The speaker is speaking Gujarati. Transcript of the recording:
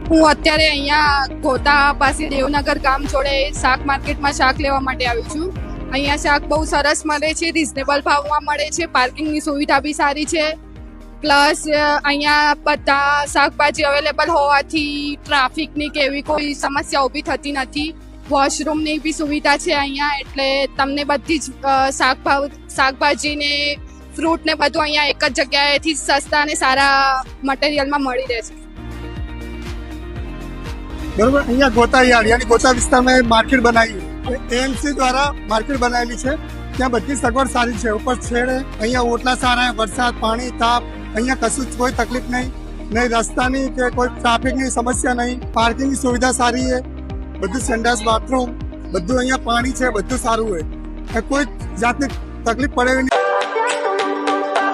હું અત્યારે અહીંયા ગોતા પાસે દેવનગર ગામ જોડે શાક માર્કેટમાં શાક લેવા માટે આવી છું. અહીંયા શાક બહુ સરસ મળે છે, રિઝનેબલ ભાવમાં મળે છે, પાર્કિંગની સુવિધા બી સારી છે. પ્લસ અહીંયા બધા શાકભાજી અવેલેબલ હોવાથી ટ્રાફિકની કે એવી કોઈ સમસ્યા ઊભી થતી નથી. વોશરૂમની બી સુવિધા છે અહીંયા, એટલે તમને બધી જ શાકભાજી ને ફ્રૂટ ને બધું અહીંયા એક જ જગ્યાએથી સસ્તા અને સારા મટીરિયલમાં મળી રહે છે. બરોબર. અહીંયા ગોતા યાર્ડ યાની ગોતા વિસ્તારમાં માર્કેટ બનાવી એએમસી દ્વારા માર્કેટ બનાવેલી છે. ત્યાં બધી સગવડ સારી છે. ઉપર છેડે અહીંયા ઓટલા સારા, વરસાદ પાણી તાપ અહીંયા કશું જ કોઈ તકલીફ નહીં રસ્તાની કે કોઈ ટ્રાફિકની સમસ્યા નહીં. પાર્કિંગની સુવિધા સારી છે, બધું સંડાસ બાથરૂમ બધું અહીંયા પાણી છે, બધું સારું હોય, કોઈ જાતની તકલીફ પડે નહીં.